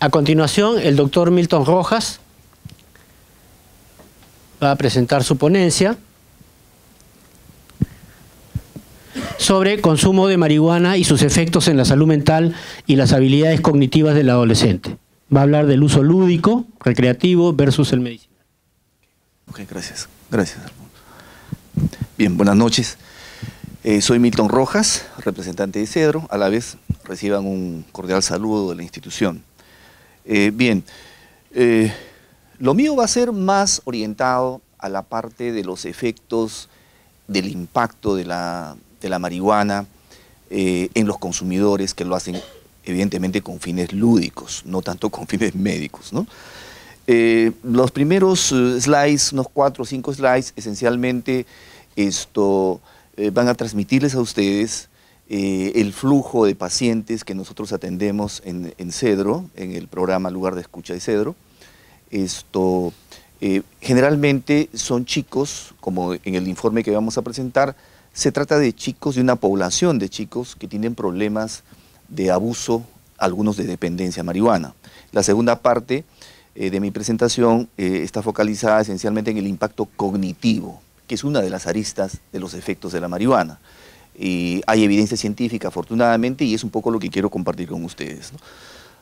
A continuación, el doctor Milton Rojas va a presentar su ponencia sobre consumo de marihuana y sus efectos en la salud mental y las habilidades cognitivas del adolescente. Va a hablar del uso lúdico, recreativo versus el medicinal. Ok, gracias. Gracias. Bien, buenas noches. Soy Milton Rojas, representante de Cedro. A la vez reciban un cordial saludo de la institución. Lo mío va a ser más orientado a la parte de los efectos del impacto de la marihuana en los consumidores, que lo hacen evidentemente con fines lúdicos, no tanto con fines médicos, ¿no? Los primeros slides, unos 4 o 5 slides, esencialmente van a transmitirles a ustedes el flujo de pacientes que nosotros atendemos en Cedro, en el programa Lugar de Escucha de Cedro. Generalmente son chicos, como en el informe que vamos a presentar, se trata de chicos, de una población de chicos que tienen problemas de abuso, algunos de dependencia marihuana. La segunda parte de mi presentación está focalizada esencialmente en el impacto cognitivo, que es una de las aristas de los efectos de la marihuana. Hay evidencia científica, afortunadamente, y es un poco lo que quiero compartir con ustedes,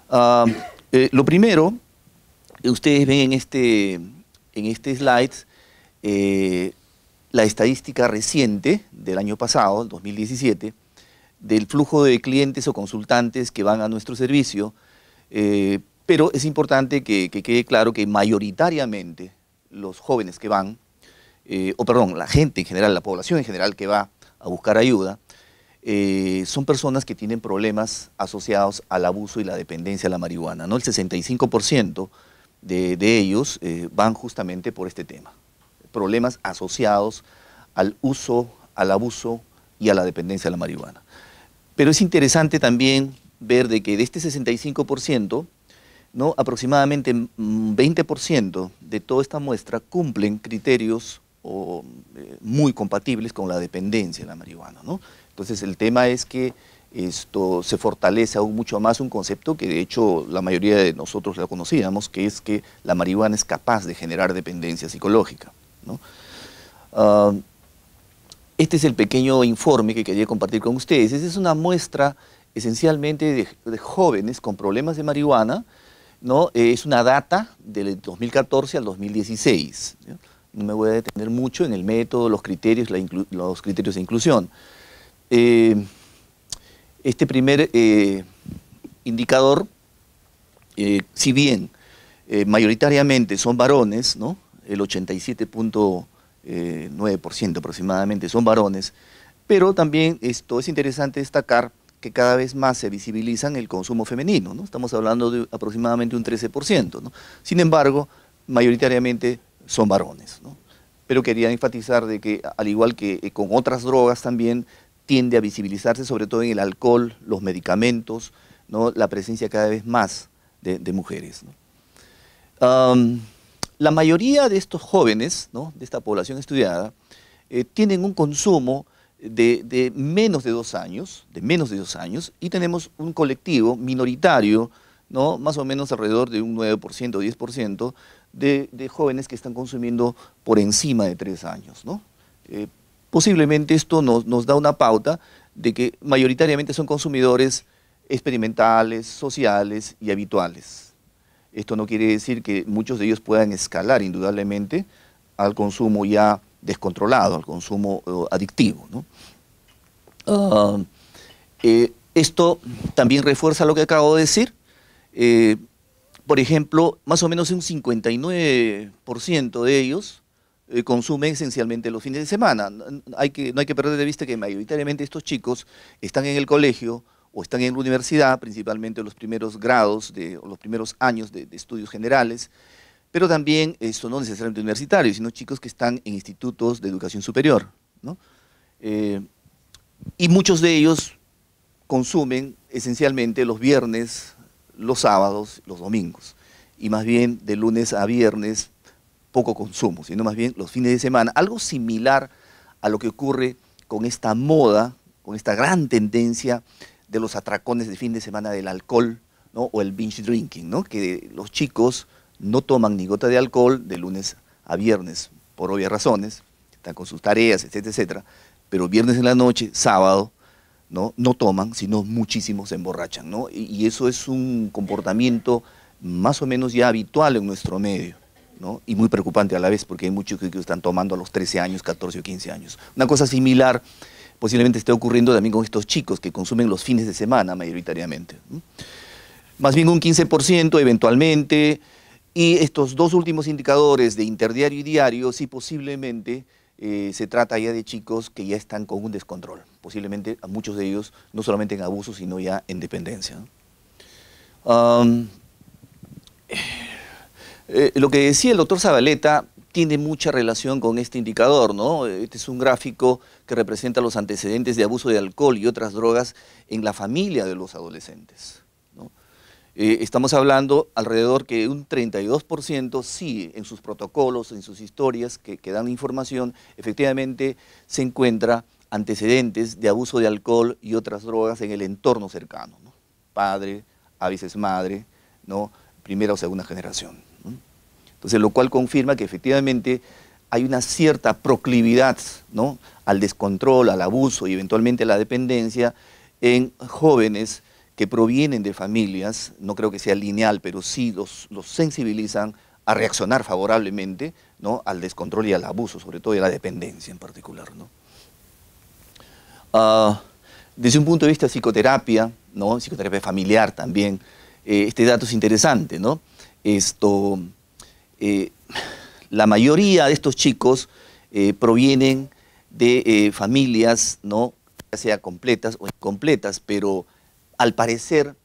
¿no? Lo primero, ustedes ven en este slide la estadística reciente del año pasado, el 2017, del flujo de clientes o consultantes que van a nuestro servicio, pero es importante que quede claro que mayoritariamente los jóvenes que van, la gente en general, la población en general que va a buscar ayuda, son personas que tienen problemas asociados al abuso y la dependencia de la marihuana, ¿no? El 65% de ellos van justamente por este tema, problemas asociados al uso, al abuso y a la dependencia de la marihuana. Pero es interesante también ver de que de este 65%, ¿no?, aproximadamente 20% de toda esta muestra cumplen criterios muy compatibles con la dependencia de la marihuana, ¿no? Entonces el tema es que esto se fortalece aún mucho más un concepto que de hecho la mayoría de nosotros lo conocíamos, que es que la marihuana es capaz de generar dependencia psicológica, ¿no? Este es el pequeño informe que quería compartir con ustedes. Esa es una muestra esencialmente de jóvenes con problemas de marihuana, ¿no? Es una data del 2014 al 2016, ¿no? No me voy a detener mucho en el método, los criterios de inclusión. Este primer indicador, si bien mayoritariamente son varones, ¿no?, el 87.9% aproximadamente son varones, pero también es interesante destacar que cada vez más se visibilizan el consumo femenino, ¿no? Estamos hablando de aproximadamente un 13%, ¿no? Sin embargo, mayoritariamente son varones, ¿no? Pero quería enfatizar de que, al igual que con otras drogas, también tiende a visibilizarse, sobre todo en el alcohol, los medicamentos, ¿no?, la presencia cada vez más de mujeres, ¿no? La mayoría de estos jóvenes, ¿no?, de esta población estudiada, tienen un consumo de menos de 2 años, y tenemos un colectivo minoritario, ¿no?, más o menos alrededor de un 9% o 10% de jóvenes que están consumiendo por encima de 3 años, ¿no? Posiblemente esto nos da una pauta de que mayoritariamente son consumidores experimentales, sociales y habituales. Esto no quiere decir que muchos de ellos puedan escalar indudablemente al consumo ya descontrolado, al consumo adictivo, ¿no? Esto también refuerza lo que acabo de decir. Por ejemplo, más o menos un 59% de ellos consumen esencialmente los fines de semana. No hay que perder de vista que mayoritariamente estos chicos están en el colegio o están en la universidad, principalmente los primeros grados, o los primeros años de estudios generales, pero también, no necesariamente universitarios, sino chicos que están en institutos de educación superior, ¿no? Y muchos de ellos consumen esencialmente los viernes, los sábados, los domingos, y más bien de lunes a viernes poco consumo, sino más bien los fines de semana, algo similar a lo que ocurre con esta moda, con esta gran tendencia de los atracones de fin de semana del alcohol, ¿no? O el binge drinking, ¿no? Que los chicos no toman ni gota de alcohol de lunes a viernes, por obvias razones, están con sus tareas, etcétera, etcétera, pero viernes en la noche, sábado, no toman, sino muchísimo se emborrachan, ¿no? Y eso es un comportamiento más o menos ya habitual en nuestro medio, ¿no? Y muy preocupante a la vez, porque hay muchos que están tomando a los 13 años, 14 o 15 años. Una cosa similar posiblemente esté ocurriendo también con estos chicos que consumen los fines de semana mayoritariamente, ¿no? Más bien un 15% eventualmente, y estos dos últimos indicadores de interdiario y diario, sí posiblemente se trata ya de chicos que ya están con un descontrol, posiblemente a muchos de ellos no solamente en abuso, sino ya en dependencia, ¿no? Lo que decía el doctor Zabaleta tiene mucha relación con este indicador, ¿no? Este es un gráfico que representa los antecedentes de abuso de alcohol y otras drogas en la familia de los adolescentes, ¿no? Estamos hablando alrededor que un 32% sí, en sus protocolos, en sus historias que dan información, efectivamente se encuentra antecedentes de abuso de alcohol y otras drogas en el entorno cercano, ¿no? Padre, a veces madre, ¿no? Primera o segunda generación, ¿no? Entonces, lo cual confirma que efectivamente hay una cierta proclividad, ¿no? Al descontrol, al abuso y eventualmente a la dependencia en jóvenes que provienen de familias, no creo que sea lineal, pero sí los sensibilizan a reaccionar favorablemente, ¿no? Al descontrol y al abuso, sobre todo y a la dependencia en particular, ¿no? Desde un punto de vista de psicoterapia, ¿no? Psicoterapia familiar también, este dato es interesante, ¿no? La mayoría de estos chicos provienen de familias, ¿no? Ya sea completas o incompletas, pero al parecer,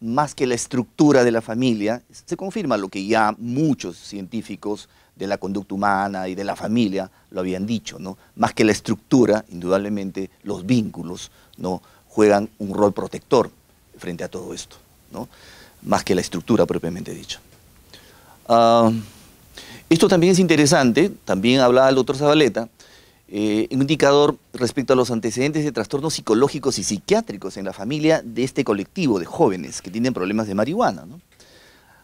más que la estructura de la familia, se confirma lo que ya muchos científicos de la conducta humana y de la familia lo habían dicho, ¿no? Más que la estructura, indudablemente, los vínculos, ¿no? Juegan un rol protector frente a todo esto, ¿no? Más que la estructura propiamente dicho. Esto también es interesante, también hablaba el doctor Zabaleta, un indicador respecto a los antecedentes de trastornos psicológicos y psiquiátricos en la familia de este colectivo de jóvenes que tienen problemas de marihuana, ¿no?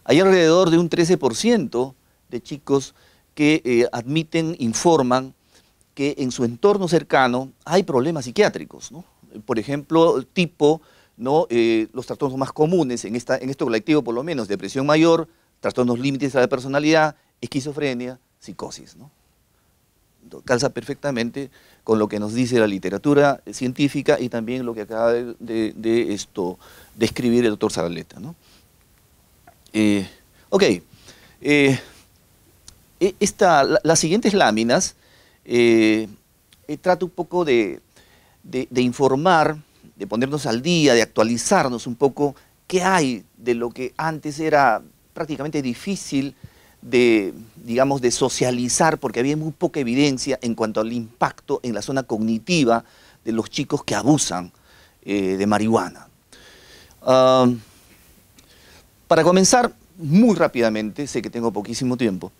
Hay alrededor de un 13% de chicos que admiten, informan que en su entorno cercano hay problemas psiquiátricos, ¿no? Por ejemplo, ¿no? Los trastornos más comunes en este colectivo, por lo menos, depresión mayor, trastornos límites de la personalidad, esquizofrenia, psicosis, ¿no? Calza perfectamente con lo que nos dice la literatura científica y también lo que acaba de escribir el doctor Zabaleta, ¿no? Las siguientes láminas trata un poco de informar, de ponernos al día, de actualizarnos un poco qué hay de lo que antes era prácticamente difícil de socializar, porque había muy poca evidencia en cuanto al impacto en la zona cognitiva de los chicos que abusan de marihuana. Para comenzar, muy rápidamente, sé que tengo poquísimo tiempo,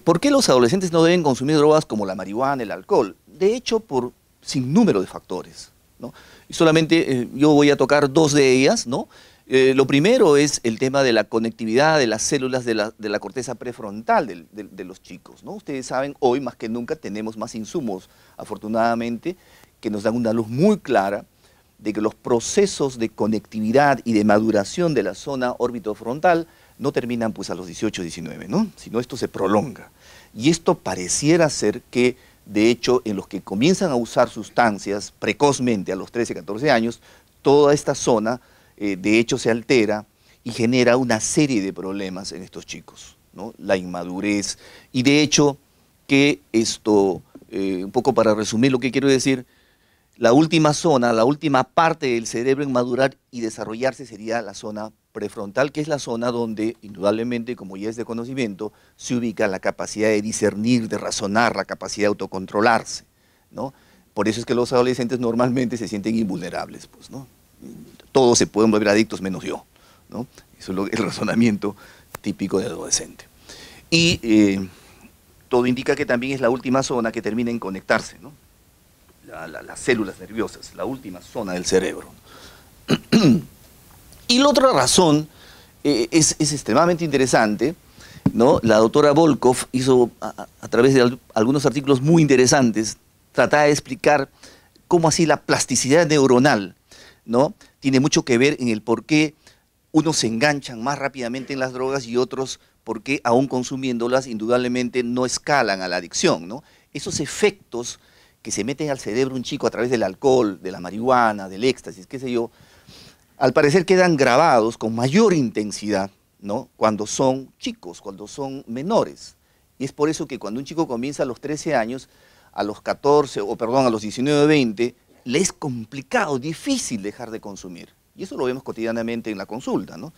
¿por qué los adolescentes no deben consumir drogas como la marihuana, el alcohol? De hecho, por sinnúmero de factores, ¿no? Y solamente yo voy a tocar dos de ellas, ¿no? Lo primero es el tema de la conectividad de las células de la corteza prefrontal de los chicos, ¿no? Ustedes saben, hoy más que nunca tenemos más insumos, afortunadamente, que nos dan una luz muy clara de que los procesos de conectividad y de maduración de la zona orbitofrontal no terminan pues a los 18, 19, ¿no? Sino esto se prolonga. Y esto pareciera ser que, de hecho, en los que comienzan a usar sustancias precozmente a los 13, 14 años, toda esta zona de hecho se altera y genera una serie de problemas en estos chicos, ¿no? La inmadurez y de hecho que un poco para resumir lo que quiero decir, la última zona, la última parte del cerebro en madurar y desarrollarse sería la zona prefrontal, que es la zona donde indudablemente, como ya es de conocimiento, se ubica la capacidad de discernir, de razonar, la capacidad de autocontrolarse, ¿no? Por eso es que los adolescentes normalmente se sienten invulnerables, pues, ¿no? Todos se pueden volver adictos menos yo, ¿no? Eso es el razonamiento típico del adolescente. Y todo indica que también es la última zona que termina en conectarse, ¿no? Las células nerviosas, la última zona del cerebro. Y la otra razón es extremadamente interesante, ¿no? La doctora Volkov hizo, a través de algunos artículos muy interesantes, trataba de explicar cómo así la plasticidad neuronal, ¿no? Tiene mucho que ver en el por qué unos se enganchan más rápidamente en las drogas y otros por qué aún consumiéndolas indudablemente no escalan a la adicción, ¿no? Esos efectos que se meten al cerebro un chico a través del alcohol, de la marihuana, del éxtasis, qué sé yo, al parecer quedan grabados con mayor intensidad, ¿no? Cuando son chicos, cuando son menores. Y es por eso que cuando un chico comienza a los 13 años, a los 14, o perdón, a los 19, 20, le es complicado, difícil dejar de consumir. Y eso lo vemos cotidianamente en la consulta, ¿no?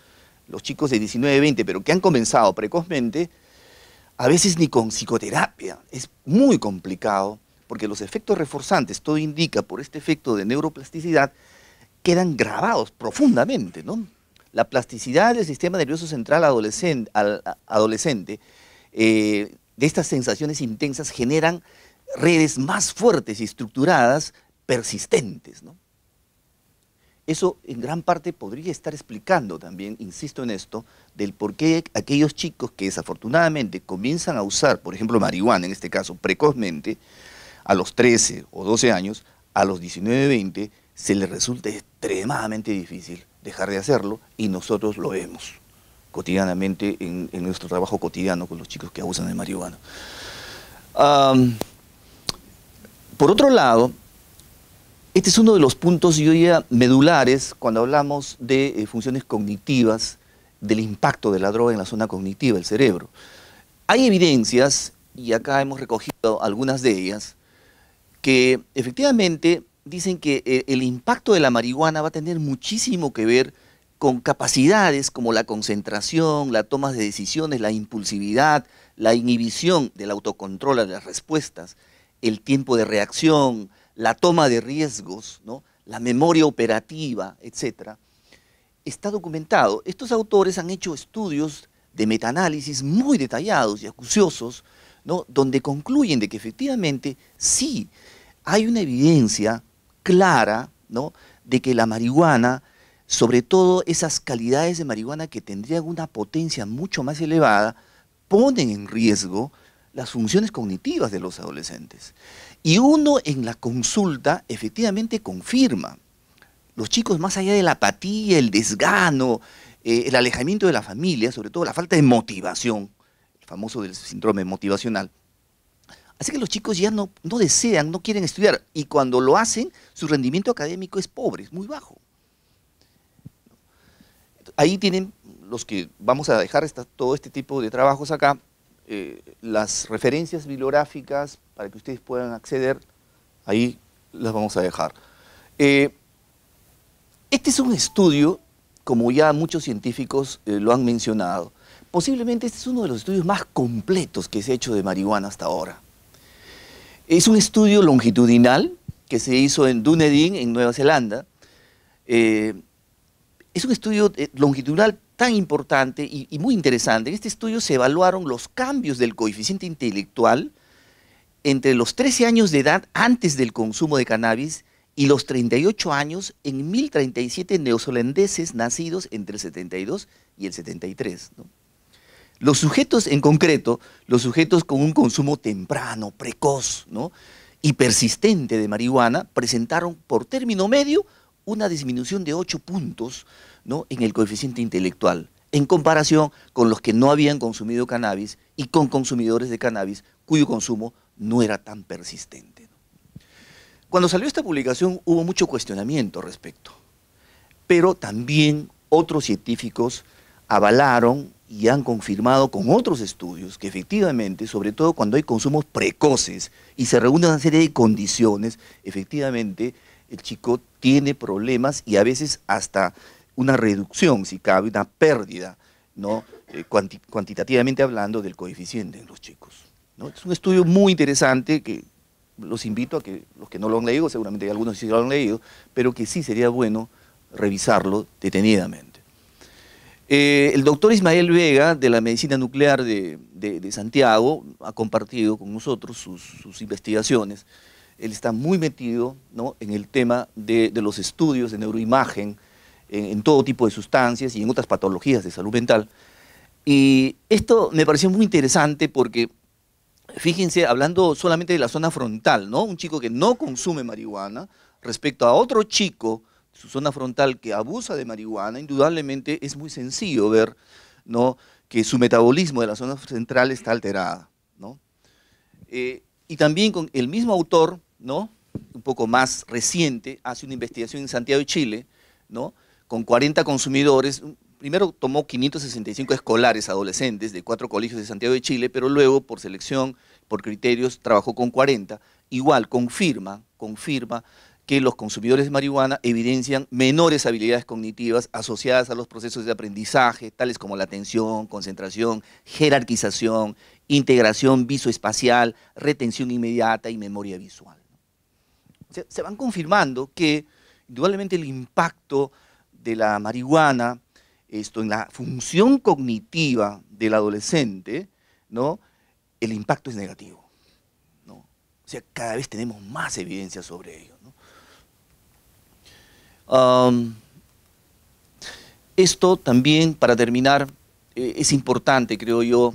Los chicos de 19, 20, pero que han comenzado precozmente, a veces ni con psicoterapia, es muy complicado, porque los efectos reforzantes, todo indica por este efecto de neuroplasticidad, quedan grabados profundamente, ¿no? La plasticidad del sistema nervioso central adolescente, de estas sensaciones intensas generan redes más fuertes y estructuradas, persistentes, ¿no? Eso en gran parte podría estar explicando también, insisto en esto, del por qué aquellos chicos que desafortunadamente comienzan a usar, por ejemplo, marihuana, en este caso precozmente, a los 13 o 12 años, a los 19, 20, se les resulta extremadamente difícil dejar de hacerlo y nosotros lo vemos cotidianamente en nuestro trabajo cotidiano con los chicos que abusan de marihuana. Por otro lado, este es uno de los puntos, yo diría, medulares cuando hablamos de funciones cognitivas, del impacto de la droga en la zona cognitiva del cerebro. Hay evidencias, y acá hemos recogido algunas de ellas, que efectivamente dicen que el impacto de la marihuana va a tener muchísimo que ver con capacidades como la concentración, la toma de decisiones, la impulsividad, la inhibición del autocontrol de las respuestas, el tiempo de reacción, la toma de riesgos, ¿no? La memoria operativa, etc. Está documentado. Estos autores han hecho estudios de metaanálisis muy detallados y acuciosos, ¿no? Donde concluyen de que efectivamente sí hay una evidencia clara, ¿no? De que la marihuana, sobre todo esas calidades de marihuana que tendrían una potencia mucho más elevada, ponen en riesgo las funciones cognitivas de los adolescentes. Y uno en la consulta efectivamente confirma. Los chicos, más allá de la apatía, el desgano, el alejamiento de la familia, sobre todo la falta de motivación, el famoso del síndrome motivacional, así que los chicos ya no desean, no quieren estudiar, y cuando lo hacen, su rendimiento académico es pobre, es muy bajo. Ahí tienen los que vamos a dejar todo este tipo de trabajos acá, las referencias bibliográficas para que ustedes puedan acceder, ahí las vamos a dejar. Este es un estudio, como ya muchos científicos lo han mencionado, posiblemente este es uno de los estudios más completos que se ha hecho de marihuana hasta ahora. Es un estudio longitudinal que se hizo en Dunedin, en Nueva Zelanda. Es un estudio longitudinal tan importante y muy interesante. En este estudio se evaluaron los cambios del coeficiente intelectual entre los 13 años de edad antes del consumo de cannabis y los 38 años en 1037 neozelandeses nacidos entre el 72 y el 73, ¿no? Los sujetos en concreto, los sujetos con un consumo temprano, precoz, ¿no? Y persistente de marihuana, presentaron por término medio una disminución de 8 puntos, ¿no? En el coeficiente intelectual, en comparación con los que no habían consumido cannabis y con consumidores de cannabis cuyo consumo no era tan persistente, ¿no? Cuando salió esta publicación hubo mucho cuestionamiento al respecto, pero también otros científicos avalaron y han confirmado con otros estudios que efectivamente, sobre todo cuando hay consumos precoces y se reúnen una serie de condiciones, efectivamente el chico tiene problemas y a veces hasta una reducción, si cabe, una pérdida, ¿no? Cuantitativamente hablando, del coeficiente en los chicos, ¿no? Es un estudio muy interesante que los invito a que los que no lo han leído, seguramente hay algunos que sí lo han leído, pero que sí sería bueno revisarlo detenidamente. El doctor Ismael Vega, de la Medicina Nuclear de Santiago, ha compartido con nosotros sus investigaciones. Él está muy metido, ¿no? En el tema de los estudios de neuroimagen en todo tipo de sustancias y en otras patologías de salud mental. Y esto me pareció muy interesante porque, fíjense, hablando solamente de la zona frontal, ¿no? Un chico que no consume marihuana respecto a otro chico, su zona frontal que abusa de marihuana, indudablemente es muy sencillo ver, ¿no?, que su metabolismo de la zona central está alterada, ¿no? Y también con el mismo autor, ¿no?, un poco más reciente, hace una investigación en Santiago de Chile, ¿no?, con 40 consumidores. Primero tomó 565 escolares adolescentes de 4 colegios de Santiago de Chile, pero luego, por selección, por criterios, trabajó con 40. Igual, confirma que los consumidores de marihuana evidencian menores habilidades cognitivas asociadas a los procesos de aprendizaje, tales como la atención, concentración, jerarquización, integración visoespacial, retención inmediata y memoria visual. Se van confirmando que, indudablemente, el impacto de la marihuana en la función cognitiva del adolescente, ¿no?, el impacto es negativo, ¿no? O sea, cada vez tenemos más evidencia sobre ello, ¿no? Esto también, para terminar, es importante, creo yo,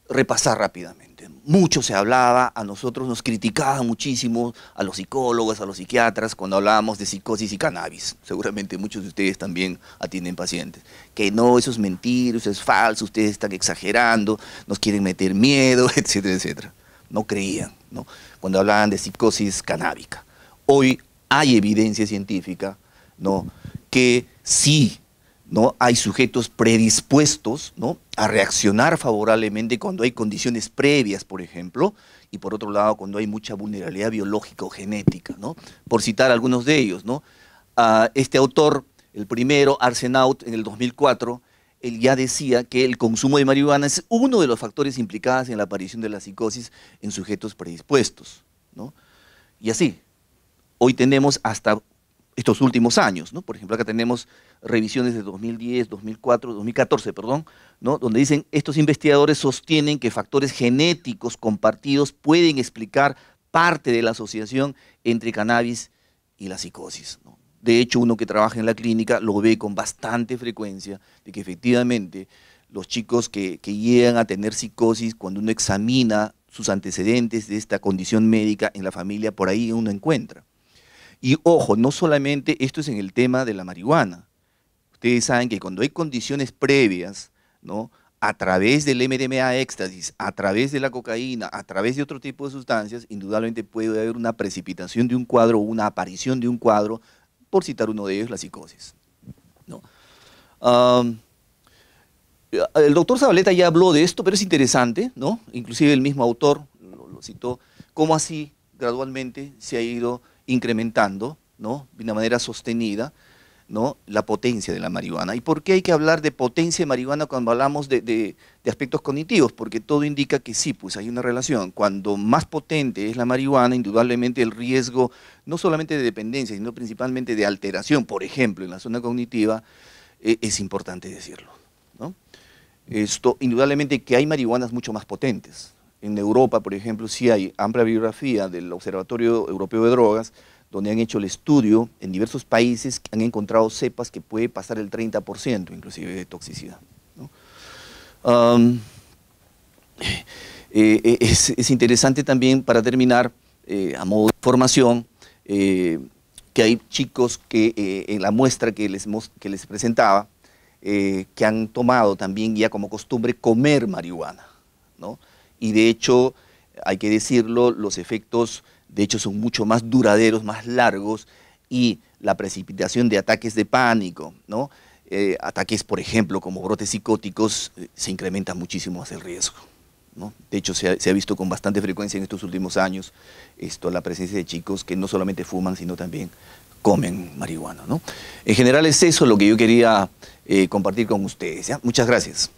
repasar rápidamente. Mucho se hablaba, a nosotros nos criticaban muchísimo, a los psicólogos, a los psiquiatras, cuando hablábamos de psicosis y cannabis. Seguramente muchos de ustedes también atienden pacientes. Que no, eso es mentira, eso es falso, ustedes están exagerando, nos quieren meter miedo, etcétera, etcétera. No creían, ¿no?, cuando hablaban de psicosis canábica. Hoy hay evidencia científica, ¿no?, que sí, ¿no?, hay sujetos predispuestos, ¿no?, a reaccionar favorablemente cuando hay condiciones previas, por ejemplo, y por otro lado cuando hay mucha vulnerabilidad biológica o genética, ¿no? Por citar algunos de ellos, ¿no? Este autor, el primero, Arsenault, en el 2004, él ya decía que el consumo de marihuana es uno de los factores implicados en la aparición de la psicosis en sujetos predispuestos, ¿no? Y así, hoy tenemos hasta estos últimos años, ¿no? Por ejemplo, acá tenemos revisiones de 2010, 2004, 2014, perdón, ¿no?, donde dicen, estos investigadores sostienen que factores genéticos compartidos pueden explicar parte de la asociación entre cannabis y la psicosis, ¿no? De hecho, uno que trabaja en la clínica lo ve con bastante frecuencia, de que efectivamente los chicos que llegan a tener psicosis, cuando uno examina sus antecedentes de esta condición médica en la familia, por ahí uno encuentra. Y ojo, no solamente esto es en el tema de la marihuana. Ustedes saben que cuando hay condiciones previas, ¿no?, a través del MDMA éxtasis, a través de la cocaína, a través de otro tipo de sustancias, indudablemente puede haber una precipitación de un cuadro o una aparición de un cuadro, por citar uno de ellos, la psicosis, ¿no? El doctor Zabaleta ya habló de esto, pero es interesante, ¿no? Inclusive el mismo autor lo citó, cómo así gradualmente se ha ido incrementando, ¿no?, de una manera sostenida, ¿no?, la potencia de la marihuana. ¿Y por qué hay que hablar de potencia de marihuana cuando hablamos de aspectos cognitivos? Porque todo indica que sí, pues hay una relación. Cuando más potente es la marihuana, indudablemente el riesgo, no solamente de dependencia, sino principalmente de alteración, por ejemplo, en la zona cognitiva, es importante decirlo, ¿no? Esto, indudablemente que hay marihuanas mucho más potentes. En Europa, por ejemplo, sí hay amplia bibliografía del Observatorio Europeo de Drogas, donde han hecho el estudio en diversos países, han encontrado cepas que puede pasar el 30% inclusive de toxicidad, ¿no? Es interesante también, para terminar, a modo de información, que hay chicos que en la muestra que les presentaba, que han tomado también ya como costumbre comer marihuana, ¿no? Y de hecho, hay que decirlo, los efectos de hecho son mucho más duraderos, más largos, y la precipitación de ataques de pánico, ¿no?, ataques, por ejemplo, como brotes psicóticos, se incrementa muchísimo más el riesgo, ¿no? De hecho, se ha visto con bastante frecuencia en estos últimos años la presencia de chicos que no solamente fuman, sino también comen marihuana, ¿no? En general es eso lo que yo quería compartir con ustedes, ¿ya? Muchas gracias.